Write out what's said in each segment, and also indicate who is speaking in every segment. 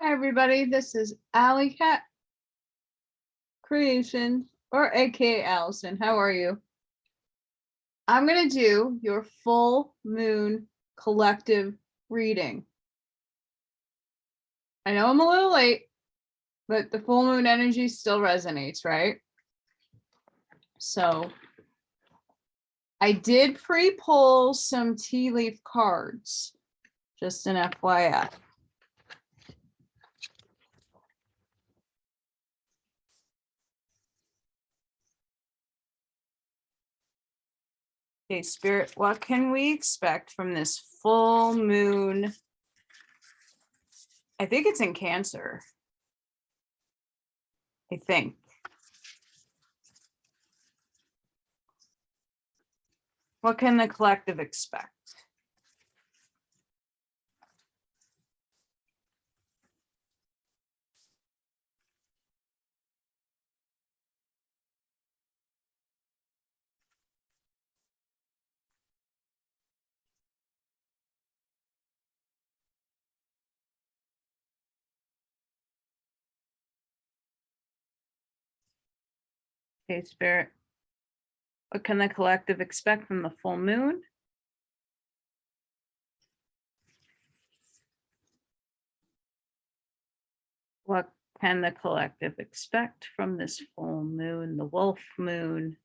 Speaker 1: Hi everybody, this is Allykatkreations, or aka Allison. How are you? I'm going to do your full moon collective reading. I know I'm a little late, but the full moon energy still resonates, right? So I did pre-pull some tea leaf cards, just an FYI. Okay, Spirit, what can we expect from this full moon? I think it's in Cancer. I think. What can the collective expect? Okay, Spirit. What can the collective expect from the full moon? What can the collective expect from this full moon, the wolf moon?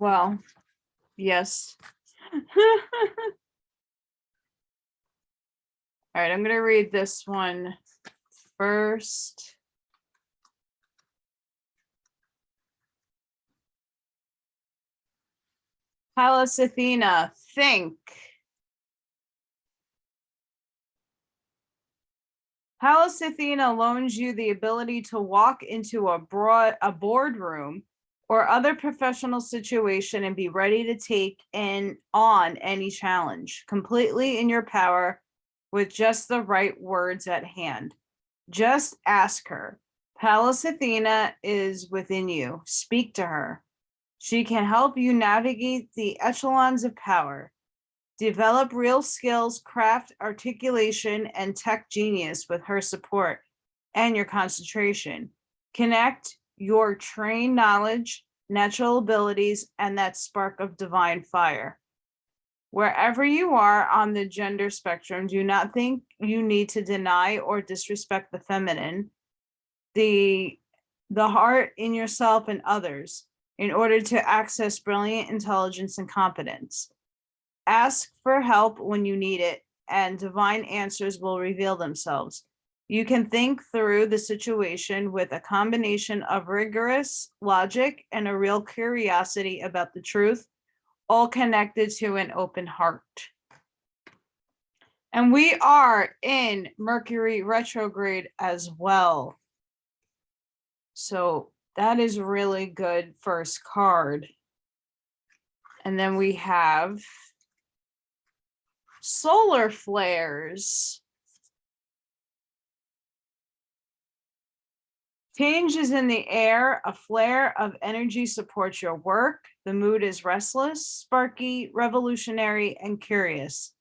Speaker 1: Well, yes. All right, I'm going to read this one first. Pallas Athena, think. Pallas Athena loans you the ability to walk into a boardroom or other professional situation and be ready to take on any challenge, completely in your power with just the right words at hand. Just ask her. Pallas Athena is within you. Speak to her. She can help you navigate the echelons of power. Develop real skills, craft, articulation, and tech genius with her support and your concentration. Connect your trained knowledge, natural abilities, and that spark of divine fire. Wherever you are on the gender spectrum, do not think you need to deny or disrespect the feminine, the heart in yourself and others in order to access brilliant intelligence and competence. Ask for help when you need it, and divine answers will reveal themselves. You can think through the situation with a combination of rigorous logic and a real curiosity about the truth, all connected to an open heart. And we are in Mercury retrograde as well. So that is really good first card. And then we have solar flares. Changes in the air, a flare of energy supports your work. The mood is restless, sparky, revolutionary, and curious.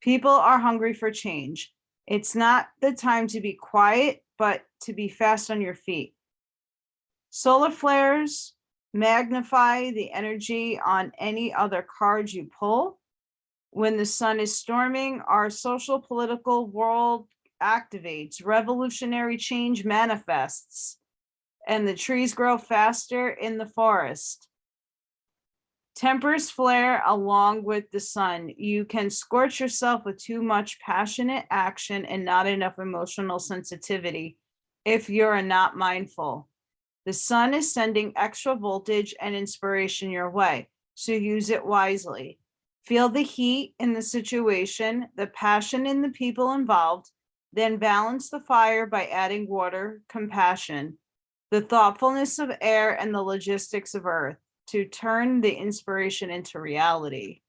Speaker 1: People are hungry for change. It's not the time to be quiet, but to be fast on your feet. Solar flares magnify the energy on any other cards you pull. When the sun is storming, our social political world activates, revolutionary change manifests, and the trees grow faster in the forest. Tempers flare along with the sun. You can scorch yourself with too much passionate action and not enough emotional sensitivity if you're not mindful. The sun is sending extra voltage and inspiration your way, so use it wisely. Feel the heat in the situation, the passion in the people involved, then balance the fire by adding water, compassion, the thoughtfulness of air, and the logistics of earth to turn the inspiration into reality.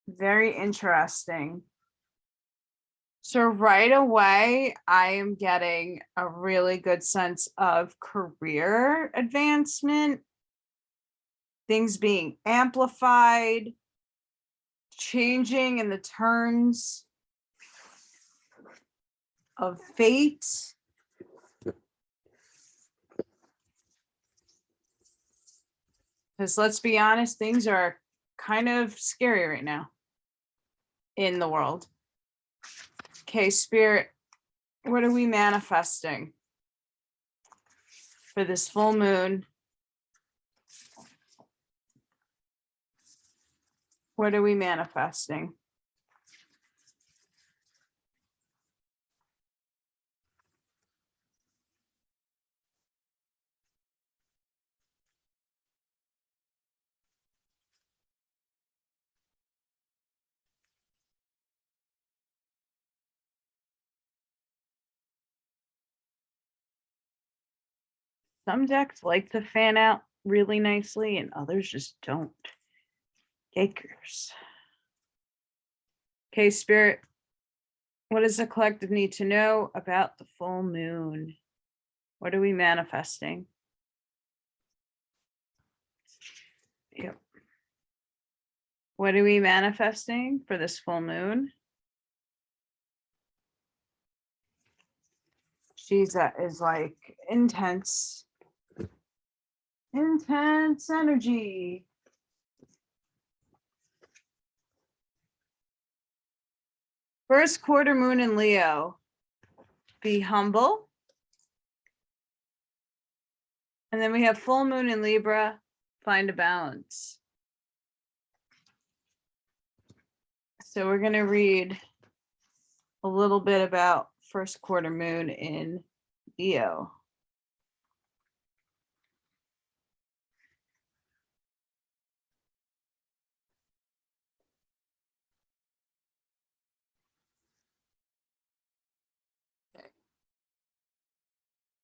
Speaker 1: Very interesting. So right away, I am getting a really good sense of career advancement, things being amplified, changing in the turns of fate. Because let's be honest, things are kind of scary right now in the world. Okay, Spirit, what are we manifesting for this full moon? What are we manifesting? Some decks like to fan out really nicely and others just don't. Yikers. Okay, Spirit, what does the collective need to know about the full moon? What are we manifesting? Yep. What are we manifesting for this full moon? Geez, that is like intense energy. First quarter moon in Leo. Be humble. And then we have full moon in Libra. Find a balance. So we're going to read a little bit about first quarter moon in Leo.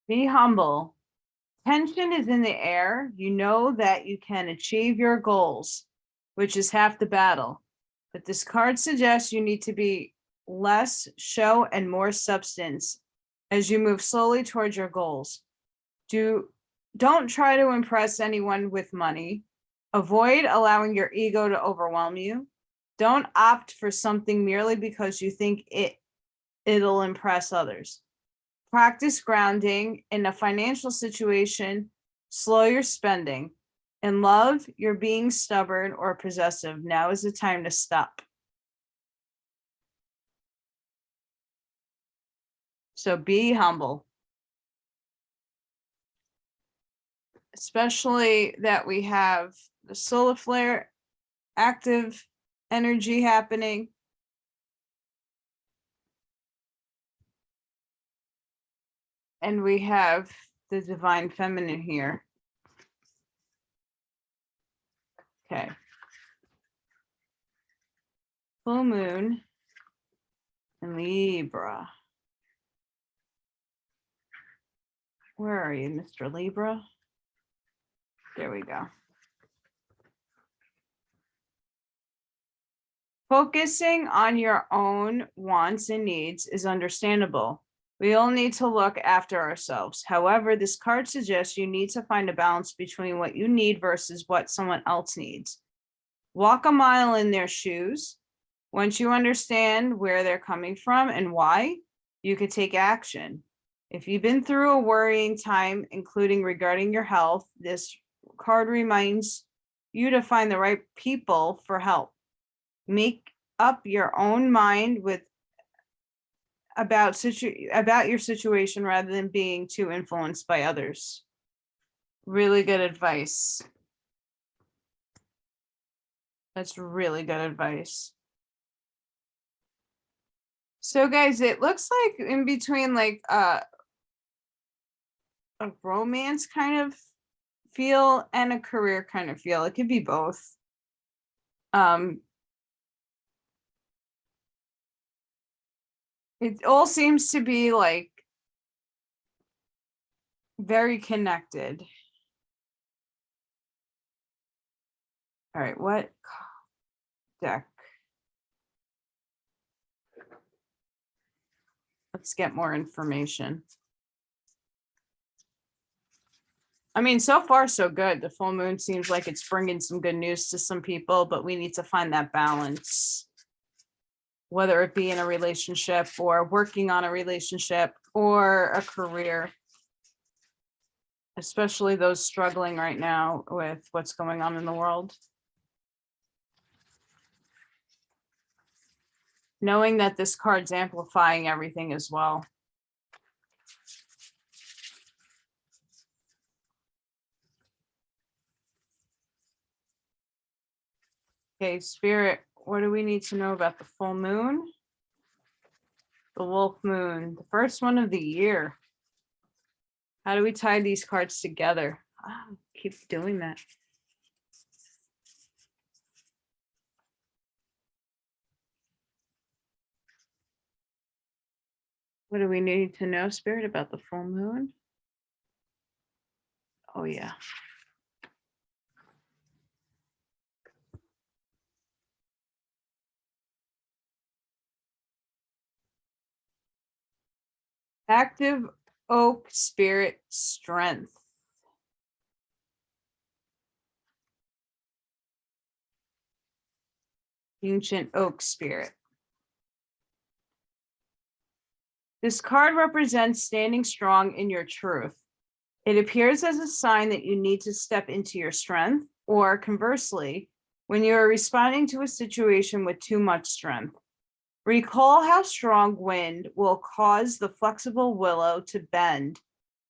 Speaker 1: Be humble. Tension is in the air. You know that you can achieve your goals, which is half the battle. But this card suggests you need to be less show and more substance as you move slowly towards your goals. Don't try to impress anyone with money. Avoid allowing your ego to overwhelm you. Don't opt for something merely because you think it'll impress others. Practice grounding in a financial situation. Slow your spending. In love, you're being stubborn or possessive. Now is the time to stop. So be humble. Especially that we have the solar flare active energy happening. And we have the divine feminine here. Okay. Full moon in Libra. Where are you, Mr. Libra? There we go. Focusing on your own wants and needs is understandable. We all need to look after ourselves. However, this card suggests you need to find a balance between what you need versus what someone else needs. Walk a mile in their shoes. Once you understand where they're coming from and why, you could take action. If you've been through a worrying time, including regarding your health, this card reminds you to find the right people for help. Make up your own mind with about your situation rather than being too influenced by others. Really good advice. That's really good advice. So guys, it looks like in between like a romance kind of feel and a career kind of feel. It could be both. It all seems to be like very connected. All right, what deck? Let's get more information. I mean, so far, so good. The full moon seems like it's bringing some good news to some people, but we need to find that balance, whether it be in a relationship or working on a relationship or a career, especially those struggling right now with what's going on in the world. Knowing that this card's amplifying everything as well. Okay, Spirit, what do we need to know about the full moon? The wolf moon, the first one of the year. How do we tie these cards together? Oh, keep doing that. What do we need to know, Spirit, about the full moon? Oh, yeah. Active oak spirit strength. Ancient oak spirit. This card represents standing strong in your truth. It appears as a sign that you need to step into your strength, or conversely, when you are responding to a situation with too much strength. Recall how strong wind will cause the flexible willow to bend,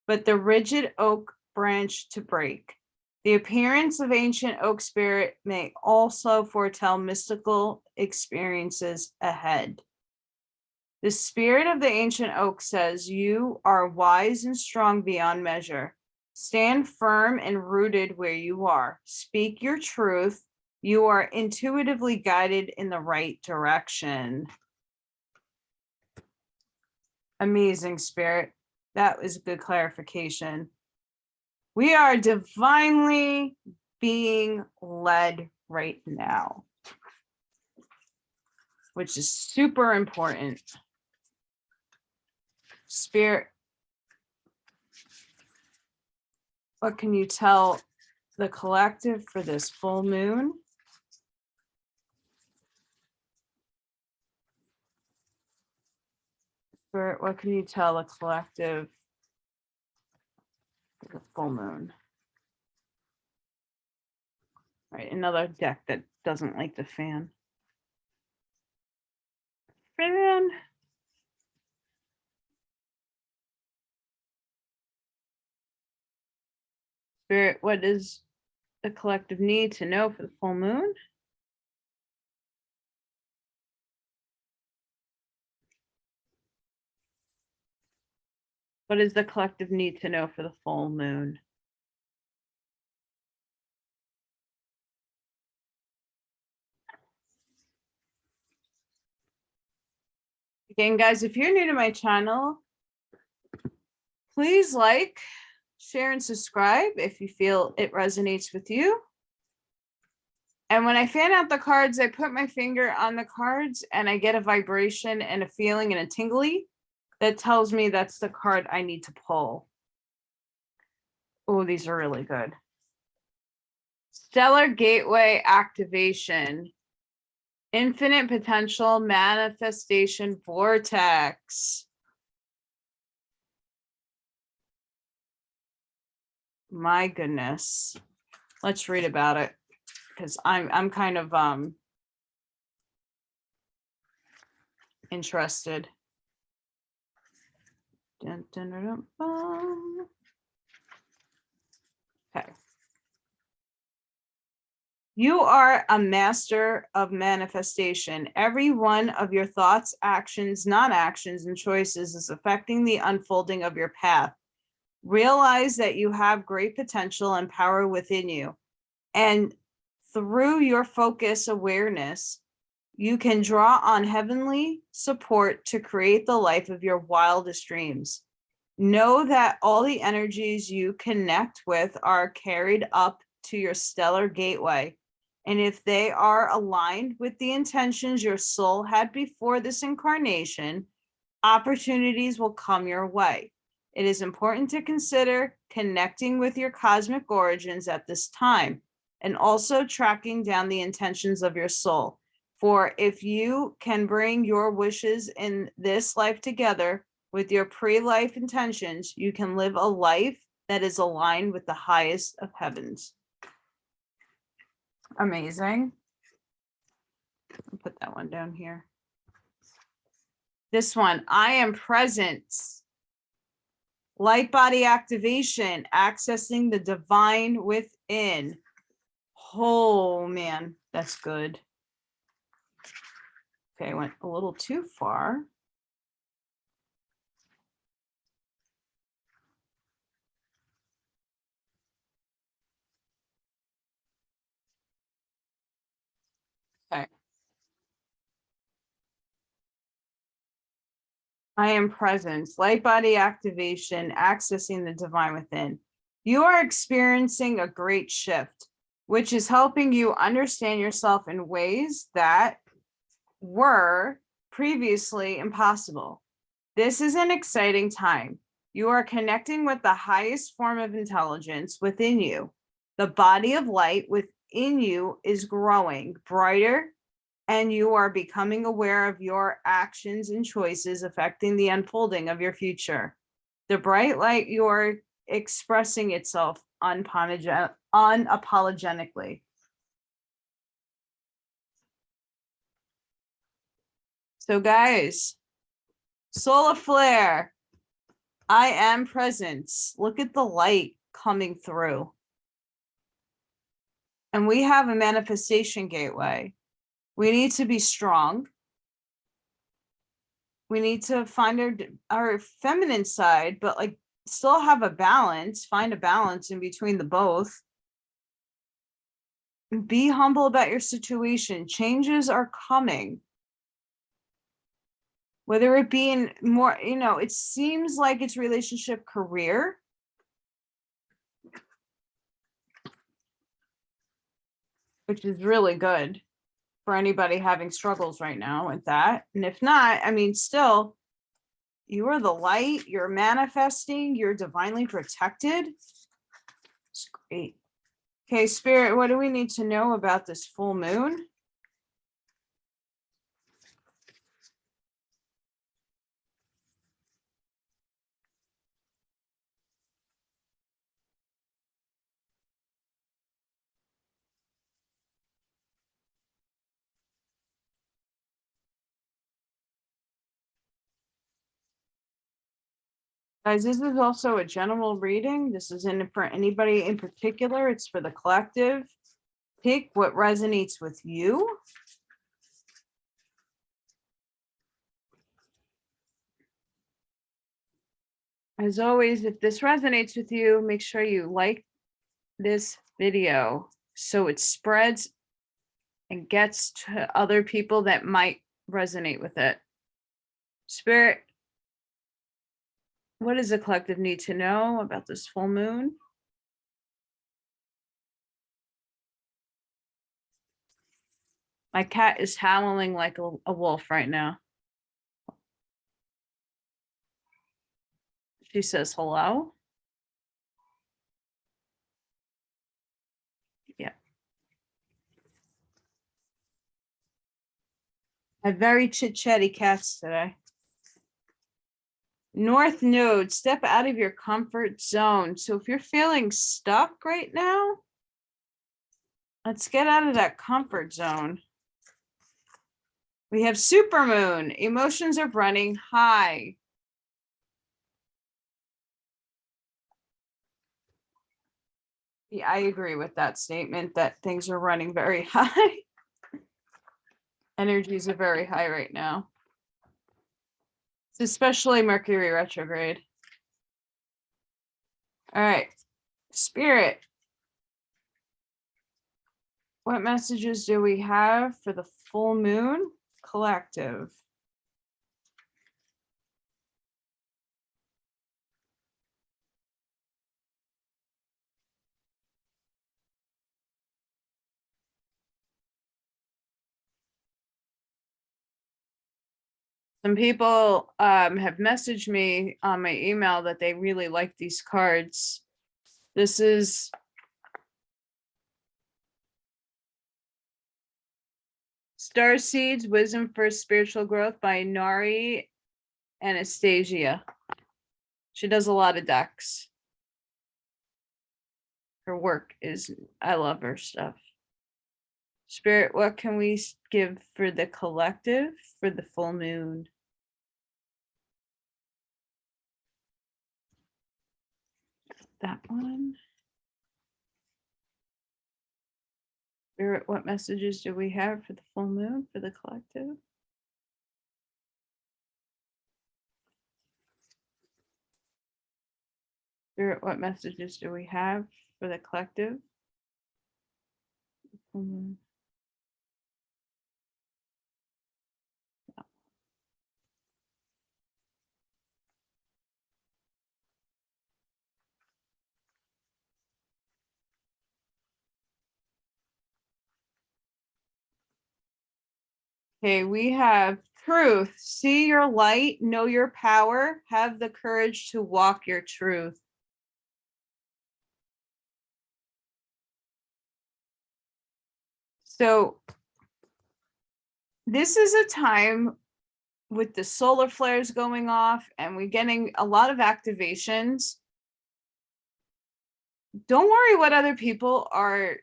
Speaker 1: but the rigid oak branch to break. The appearance of ancient oak spirit may also foretell mystical experiences ahead. The spirit of the ancient oak says, you are wise and strong beyond measure. Stand firm and rooted where you are. Speak your truth. You are intuitively guided in the right direction. Amazing, Spirit. That was a good clarification. We are divinely being led right now, which is super important. Spirit, what can you tell the collective for this full moon? Spirit, what can you tell the collective for the full moon? Right, another deck that doesn't like the fan. Fan. Spirit, what does the collective need to know for the full moon? What does the collective need to know for the full moon? Again, guys, if you're new to my channel, please like, share, and subscribe if you feel it resonates with you. And when I fan out the cards, I put my finger on the cards and I get a vibration and a feeling and a tingly that tells me that's the card I need to pull. Oh, these are really good. Stellar Gateway Activation. Infinite Potential Manifestation Vortex. My goodness. Let's read about it, because I'm kind of interested. Dun, dun, dun, dun, dun. Okay. You are a master of manifestation. Every one of your thoughts, actions, non-actions, and choices is affecting the unfolding of your path. Realize that you have great potential and power within you. And through your focus awareness, you can draw on heavenly support to create the life of your wildest dreams. Know that all the energies you connect with are carried up to your stellar gateway. And if they are aligned with the intentions your soul had before this incarnation, Opportunities will come your way. It is important to consider connecting with your cosmic origins at this time and also tracking down the intentions of your soul. For if you can bring your wishes in this life together with your pre-life intentions, you can live a life that is aligned with the highest of heavens. Amazing. I'll put that one down here. This one, I am presence. Light body activation, accessing the divine within. Oh man, that's good. Okay, I went a little too far. Okay. I am presence, light body activation, accessing the divine within. You are experiencing a great shift, which is helping you understand yourself in ways that were previously impossible. This is an exciting time. You are connecting with the highest form of intelligence within you. The body of light within you is growing brighter, and you are becoming aware of your actions and choices affecting the unfolding of your future. The bright light, you're expressing itself unapologetically. So guys, solar flare, I am presence. Look at the light coming through. And we have a manifestation gateway. We need to be strong. We need to find our feminine side, but like still have a balance, find a balance in between the both. Be humble about your situation. Changes are coming. Whether it be in more, it seems like it's relationship, career. Which is really good for anybody having struggles right now with that. And if not, I mean, still, you are the light, you're manifesting, you're divinely protected. It's great. Okay, Spirit, what do we need to know about this full moon? Guys, this is also a general reading. This isn't for anybody in particular. It's for the collective. Pick what resonates with you. As always, if this resonates with you, make sure you like this video so it spreads and gets to other people that might resonate with it. Spirit, what does the collective need to know about this full moon? My cat is howling like a wolf right now. She says hello. Yeah. I have very chit-chatty cats today. North Node, step out of your comfort zone. So if you're feeling stuck right now, let's get out of that comfort zone. We have Supermoon. Emotions are running high. Yeah, I agree with that statement that things are running very high. Energies are very high right now. It's especially Mercury retrograde. All right, Spirit. What messages do we have for the full moon collective? Some people have messaged me on my email that they really like these cards. This is Star Seeds, Wisdom for Spiritual Growth by Nari Anastasia. She does a lot of decks. Her work is, I love her stuff. Spirit, what can we give for the collective for the full moon? That one. Spirit, what messages do we have for the full moon for the collective? Spirit, what messages do we have for the collective? Full moon. Okay, we have truth. See your light, know your power, have the courage to walk your truth. So this is a time with the solar flares going off and we're getting a lot of activations. Don't worry what other people are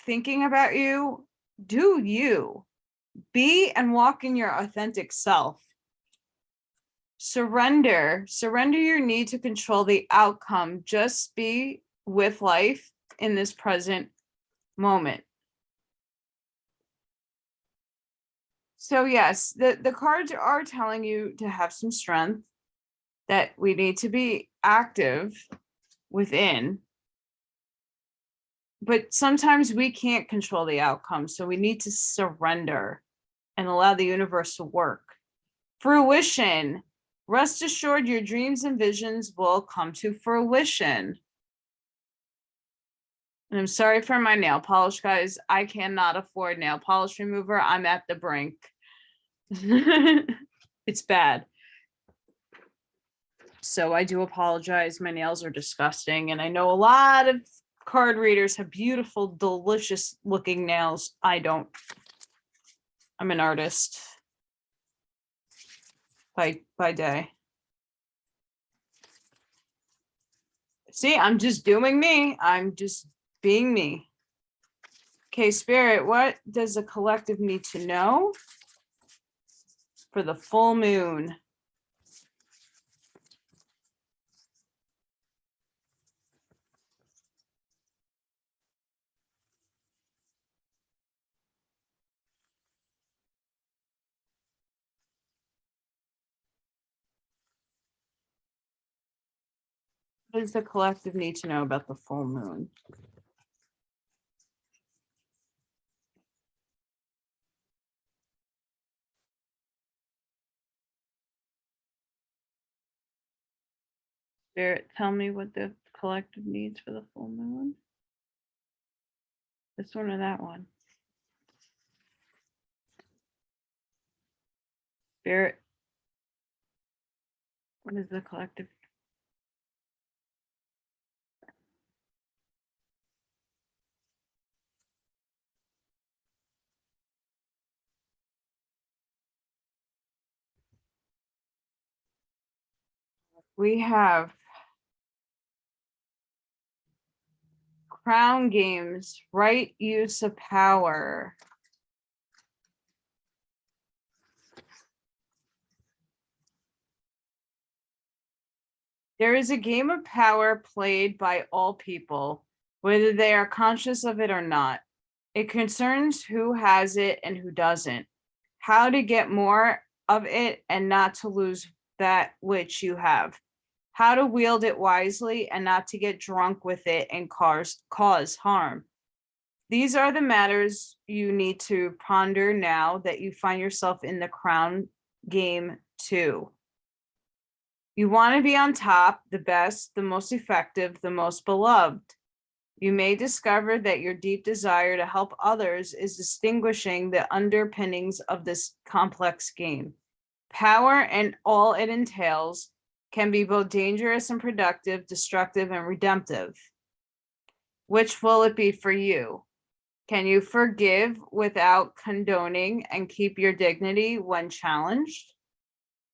Speaker 1: thinking about you. Do you. Be and walk in your authentic self. Surrender your need to control the outcome. Just be with life in this present moment. So yes, the cards are telling you to have some strength, that we need to be active within. But sometimes we can't control the outcome, so we need to surrender and allow the universe to work. Fruition. Rest assured your dreams and visions will come to fruition. And I'm sorry for my nail polish, guys. I cannot afford nail polish remover. I'm at the brink. It's bad. So I do apologize. My nails are disgusting. And I know a lot of card readers have beautiful, delicious looking nails. I don't. I'm an artist by day. See, I'm just doing me. I'm just being me. Okay, Spirit, what does the collective need to know for the full moon? What does the collective need to know about the full moon? Spirit, tell me what the collective needs for the full moon. This one or that one? Spirit, what is the collective? We have crown games, right use of power. There is a game of power played by all people, whether they are conscious of it or not. It concerns who has it and who doesn't, how to get more of it and not to lose that which you have, how to wield it wisely and not to get drunk with it and cause harm. These are the matters you need to ponder now that you find yourself in the crown game too. You want to be on top, the best, the most effective, the most beloved. You may discover that your deep desire to help others is distinguishing the underpinnings of this complex game. Power and all it entails can be both dangerous and productive, destructive and redemptive. Which will it be for you? Can you forgive without condoning and keep your dignity when challenged?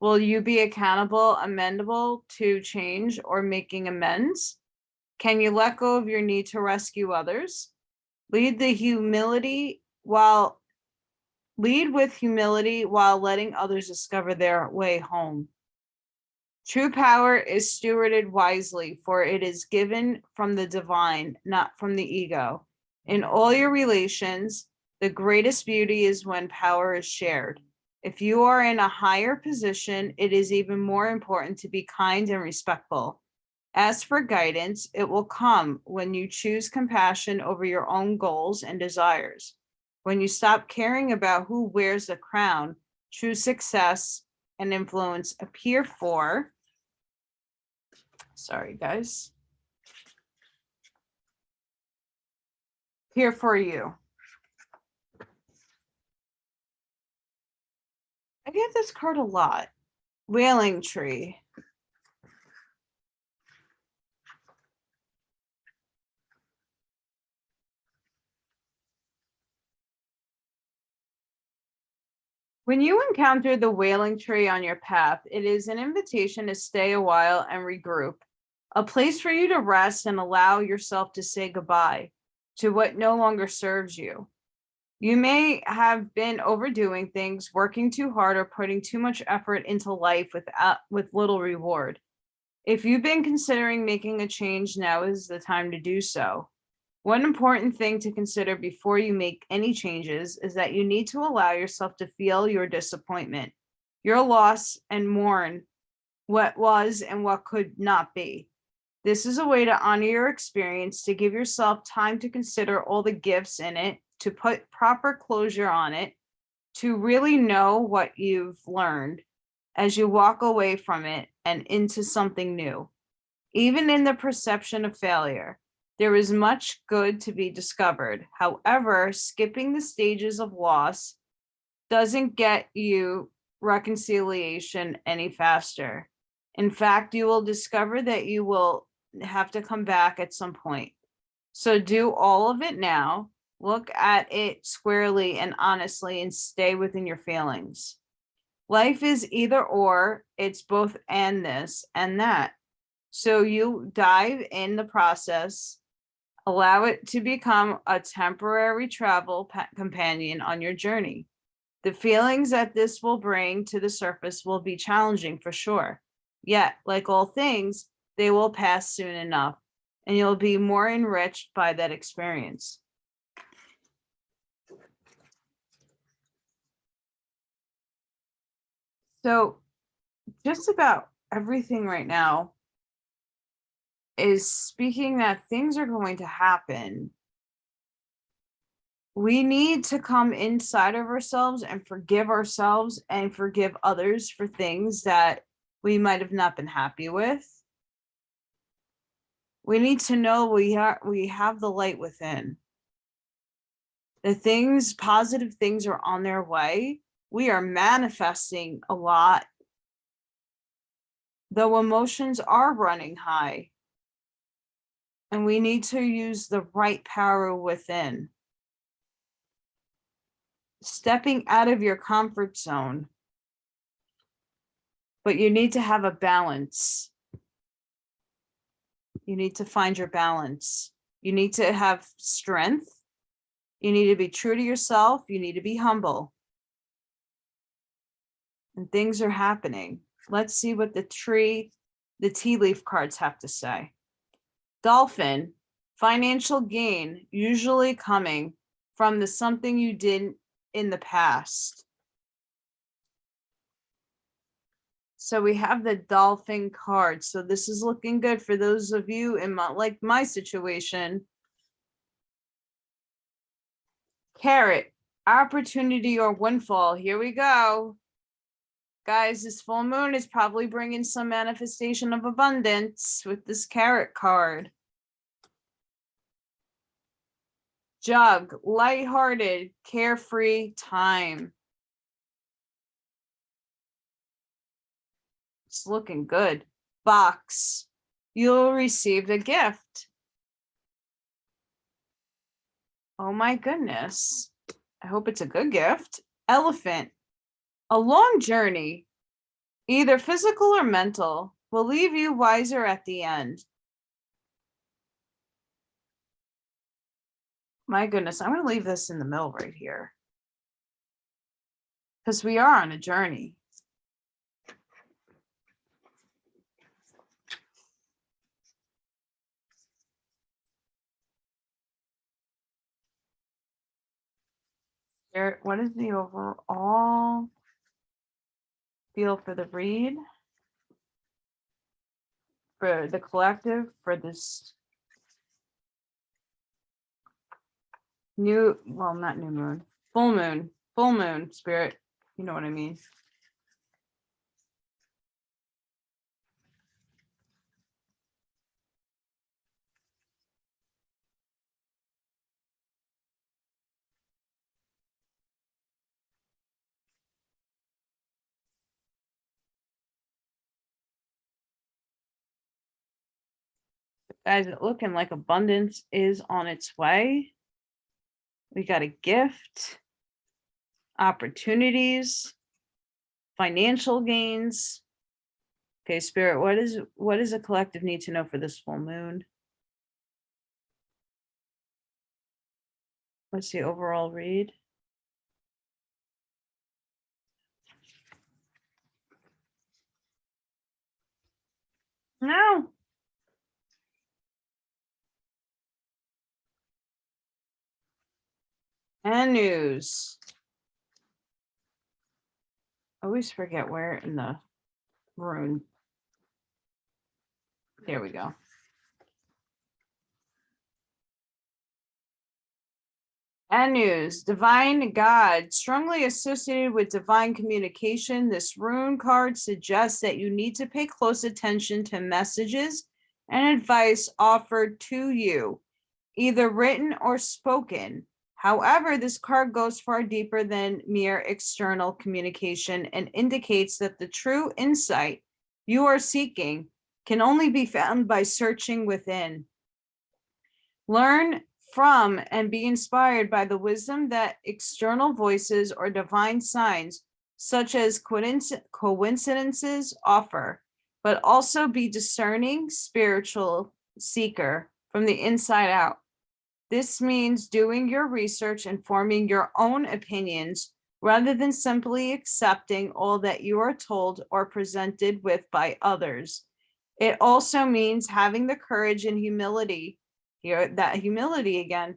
Speaker 1: Will you be accountable, amendable to change or making amends? Can you let go of your need to rescue others? Lead with humility while letting others discover their way home. True power is stewarded wisely, for it is given from the divine, not from the ego. In all your relations, the greatest beauty is when power is shared. If you are in a higher position, it is even more important to be kind and respectful. As for guidance, it will come when you choose compassion over your own goals and desires. When you stop caring about who wears the crown, true success and influence appear for, sorry guys, appear for you. I get this card a lot. Wailing tree. When you encounter the wailing tree on your path, it is an invitation to stay a while and regroup, a place for you to rest and allow yourself to say goodbye to what no longer serves you. You may have been overdoing things, working too hard, or putting too much effort into life with little reward. If you've been considering making a change, now is the time to do so. One important thing to consider before you make any changes is that you need to allow yourself to feel your disappointment, your loss, and mourn what was and what could not be. This is a way to honor your experience, to give yourself time to consider all the gifts in it, to put proper closure on it, to really know what you've learned as you walk away from it and into something new. Even in the perception of failure, there is much good to be discovered. However, skipping the stages of loss doesn't get you reconciliation any faster. In fact, you will discover that you will have to come back at some point. So do all of it now. Look at it squarely and honestly and stay within your feelings. Life is either or, it's both and this and that. So you dive in the process, allow it to become a temporary travel companion on your journey. The feelings that this will bring to the surface will be challenging for sure. Yet, like all things, they will pass soon enough, and you'll be more enriched by that experience. So just about everything right now is speaking that things are going to happen. We need to come inside of ourselves and forgive ourselves and forgive others for things that we might have not been happy with. We need to know we have the light within. The things, positive things are on their way. We are manifesting a lot, though emotions are running high. And we need to use the right power within. Stepping out of your comfort zone. But you need to have a balance. You need to find your balance. You need to have strength. You need to be true to yourself. You need to be humble. And things are happening. Let's see what the tea leaf cards have to say. Dolphin, financial gain, usually coming from the something you did in the past. So we have the dolphin card. So this is looking good for those of you in my situation. Carrot, opportunity or windfall. Here we go. Guys, this full moon is probably bringing some manifestation of abundance with this carrot card. Jug, lighthearted, carefree time. It's looking good. Box. You'll receive a gift. Oh my goodness. I hope it's a good gift. Elephant. A long journey, either physical or mental, will leave you wiser at the end. My goodness, I'm going to leave this in the middle right here. Because we are on a journey. What is the overall feel for the read? For the collective, for this new, well, not new moon, full moon spirit. You know what I mean? Guys, it's looking like abundance is on its way. We got a gift, opportunities, financial gains. Okay, Spirit, what does a collective need to know for this full moon? What's the overall read? No. And news. I always forget where in the rune. There we go. And news, divine God, strongly associated with divine communication. This rune card suggests that you need to pay close attention to messages and advice offered to you, either written or spoken. However, this card goes far deeper than mere external communication and indicates that the true insight you are seeking can only be found by searching within. Learn from and be inspired by the wisdom that external voices or divine signs, such as coincidences, offer, but also be discerning spiritual seeker from the inside out. This means doing your research and forming your own opinions rather than simply accepting all that you are told or presented with by others. It also means having the courage and humility, here that humility again,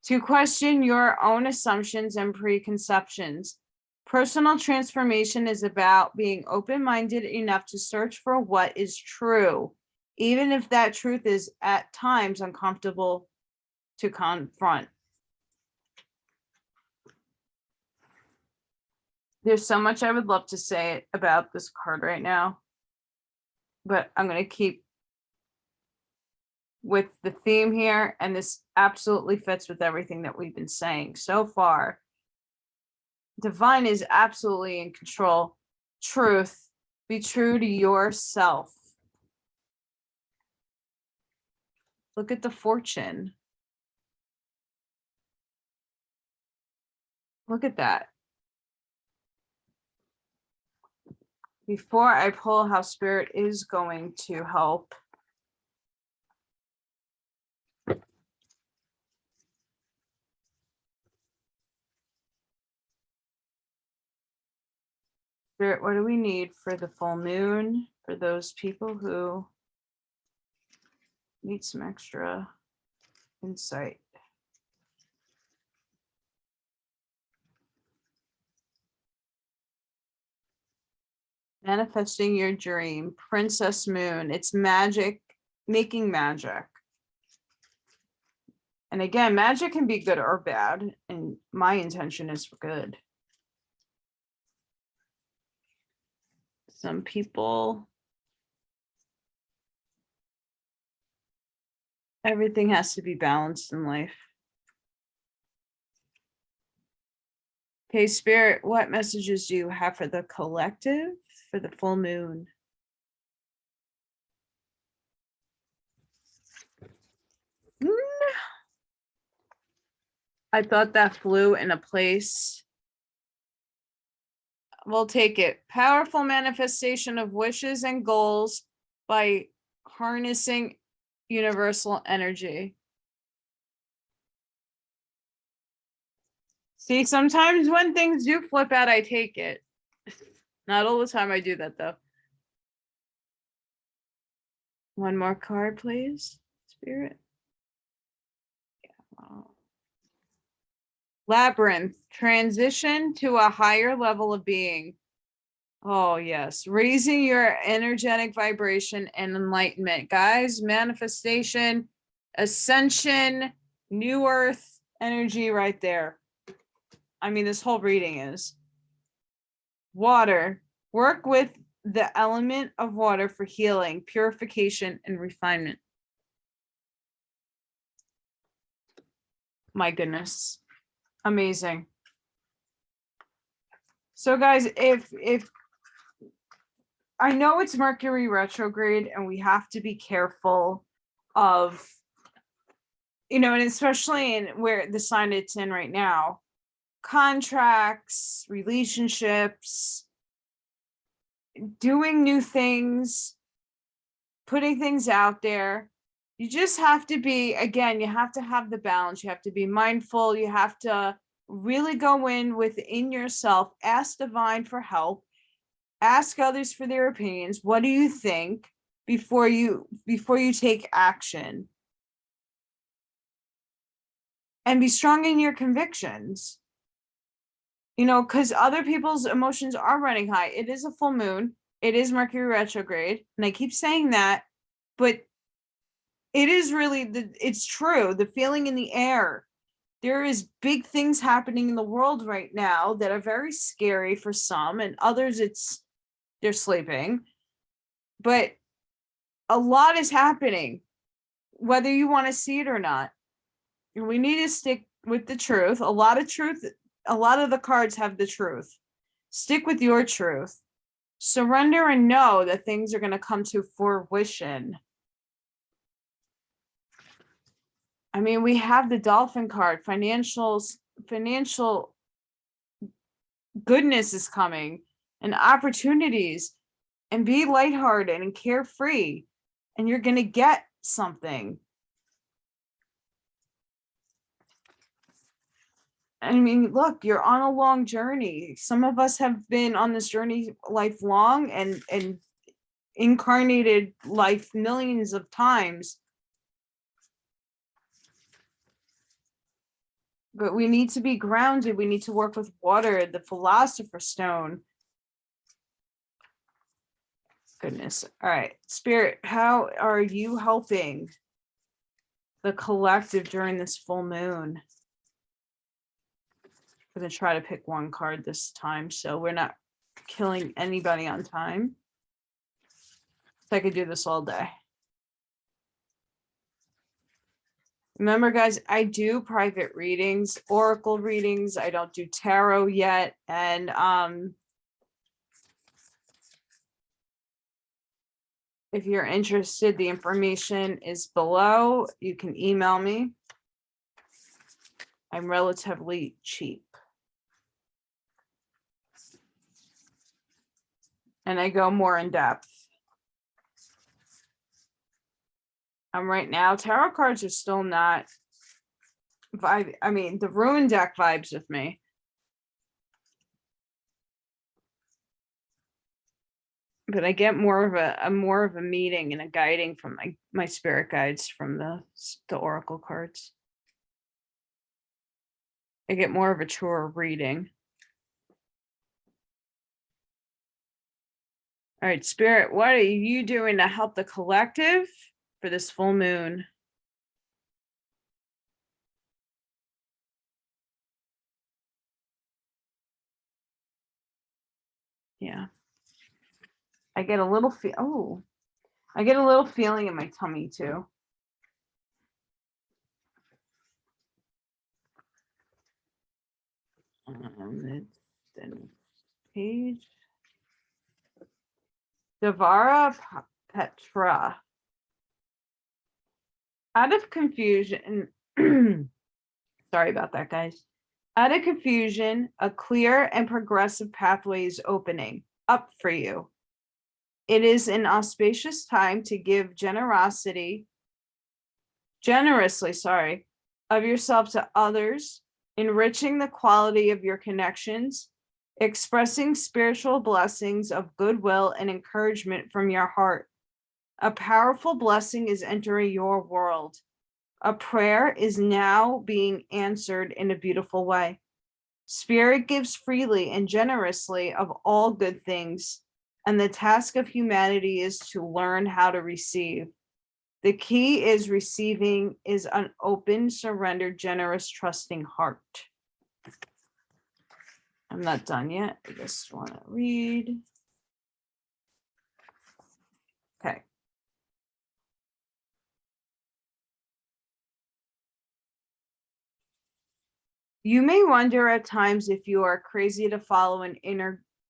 Speaker 1: to question your own assumptions and preconceptions. Personal transformation is about being open-minded enough to search for what is true, even if that truth is at times uncomfortable to confront. There's so much I would love to say about this card right now, but I'm going to keep with the theme here, and this absolutely fits with everything that we've been saying so far. Divine is absolutely in control. Truth, be true to yourself. Look at the fortune. Look at that. Before I pull how Spirit is going to help, Spirit, what do we need for the full moon for those people who need some extra insight? Manifesting your dream, Princess Moon. It's magic, making magic. And again, magic can be good or bad, and my intention is for good. Some people, everything has to be balanced in life. Okay, Spirit, what messages do you have for the collective for the full moon? I thought that flew in a place. We'll take it. Powerful manifestation of wishes and goals by harnessing universal energy. See, sometimes when things do flip out, I take it. Not all the time I do that, though. One more card, please, Spirit. Yeah, wow. Labyrinth, transition to a higher level of being. Oh, yes. Raising your energetic vibration and enlightenment. Guys, manifestation, ascension, new earth energy right there. I mean, this whole reading is. Water. Work with the element of water for healing, purification, and refinement. My goodness. Amazing. So guys, if I know it's Mercury retrograde and we have to be careful of, you know, and especially in where the sign it's in right now, contracts, relationships, doing new things, putting things out there. You just have to be, again, you have to have the balance. You have to be mindful. You have to really go in within yourself, ask divine for help, ask others for their opinions. What do you think before you take action? And be strong in your convictions. You know, because other people's emotions are running high. It is a full moon. It is Mercury retrograde. And I keep saying that, but it is really, it's true. The feeling in the air. There is big things happening in the world right now that are very scary for some, and others they're sleeping. But a lot is happening, whether you want to see it or not. And we need to stick with the truth. A lot of the cards have the truth. Stick with your truth. Surrender and know that things are going to come to fruition. I mean, we have the Dolphin card. Financial goodness is coming, and opportunities, and be lighthearted and carefree, and you're going to get something. I mean, look, you're on a long journey. Some of us have been on this journey lifelong and incarnated life millions of times. But we need to be grounded. We need to work with water, the Philosopher's Stone. Goodness. All right. Spirit, how are you helping the collective during this full moon? I'm going to try to pick one card this time, so we're not killing anybody on time. So I could do this all day. Remember, guys, I do private readings, oracle readings. I don't do tarot yet. And if you're interested, the information is below. You can email me. I'm relatively cheap. And I go more in depth. Right now, tarot cards are still not vibe. I mean, the Ruin deck vibes with me. But I get more of a meeting and a guiding from my spirit guides from the oracle cards. I get more of a truer reading. All right, Spirit, what are you doing to help the collective for this full moon? Yeah. I get a little I get a little feeling in my tummy too. It's the page. Devara Petra. Out of confusion, Sorry about that, guys. Out of confusion, a clear and progressive pathway is opening up for you. It is an auspicious time to give generously, of yourself to others, enriching the quality of your connections, expressing spiritual blessings of goodwill and encouragement from your heart. A powerful blessing is entering your world. A prayer is now being answered in a beautiful way. Spirit gives freely and generously of all good things, and the task of humanity is to learn how to receive. The key is receiving is an open, surrendered, generous, trusting heart. I'm not done yet. I just want to read. Okay. You may wonder at times if you are crazy to follow an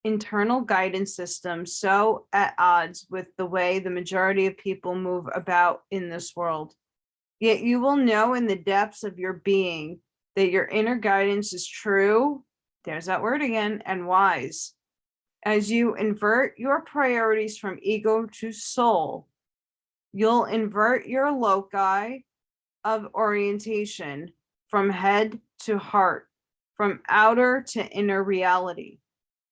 Speaker 1: internal guidance system so at odds with the way the majority of people move about in this world. Yet you will know in the depths of your being that your inner guidance is true, there's that word again, and wise. As you invert your priorities from ego to soul, you'll invert your loci of orientation from head to heart, from outer to inner reality.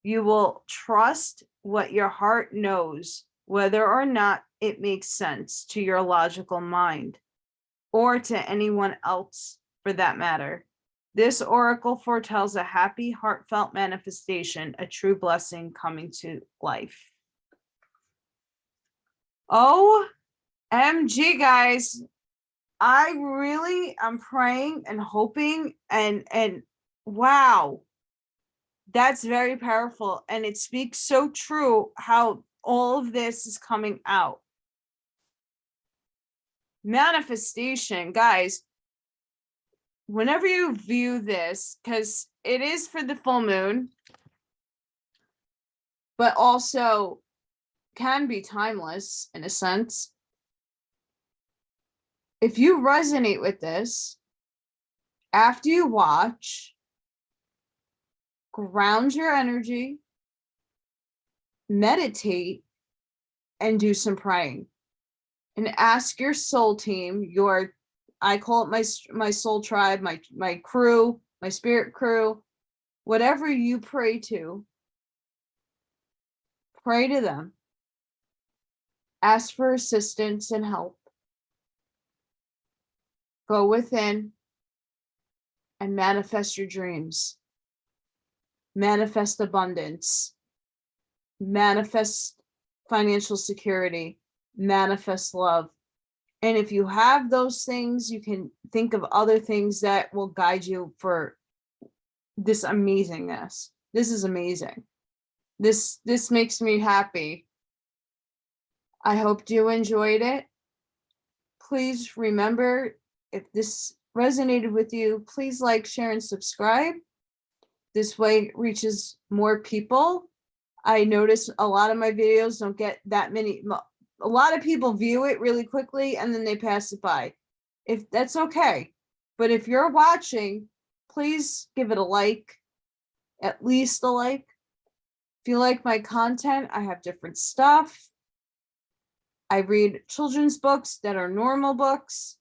Speaker 1: You will trust what your heart knows, whether or not it makes sense to your logical mind, or to anyone else for that matter. This oracle foretells a happy, heartfelt manifestation, a true blessing coming to life. OMG, guys. I really am praying and hoping and wow, that's very powerful. And it speaks so true how all of this is coming out. Manifestation, guys, whenever you view this, because it is for the full moon, but also can be timeless in a sense. If you resonate with this, after you watch, ground your energy, meditate, and do some praying. And ask your soul team, I call it my soul tribe, my crew, my spirit crew, whatever you pray to them. Ask for assistance and help. Go within and manifest your dreams. Manifest abundance. Manifest financial security. Manifest love. And if you have those things, you can think of other things that will guide you for this amazingness. This is amazing. This makes me happy. I hope you enjoyed it. Please remember, if this resonated with you, please like, share, and subscribe. This way it reaches more people. I notice a lot of my videos don't get that many. A lot of people view it really quickly and then they pass it by. If that's okay. But if you're watching, please give it a like, at least a like. If you like my content, I have different stuff. I read children's books that are normal books.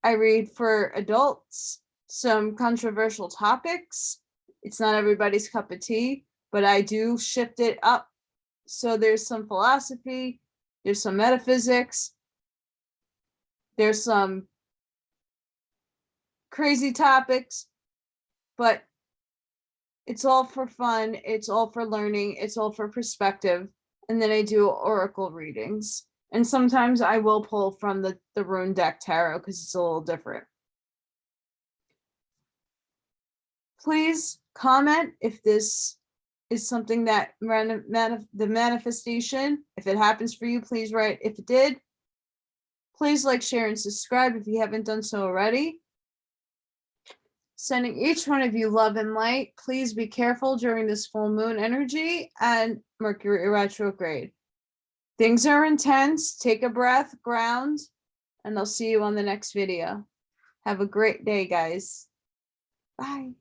Speaker 1: I read for adults some controversial topics. It's not everybody's cup of tea, but I do shift it up. So there's some philosophy, there's some metaphysics, there's some crazy topics, but it's all for fun, it's all for learning, it's all for perspective. And then I do oracle readings. And sometimes I will pull from the Rune Deck Tarot because it's a little different. Please comment if this is something that the manifestation, if it happens for you, please write if it did. Please like, share, and subscribe if you haven't done so already. Sending each one of you love and light. Please be careful during this full moon energy and Mercury retrograde. Things are intense. Take a breath, ground, and I'll see you on the next video. Have a great day, guys. Bye.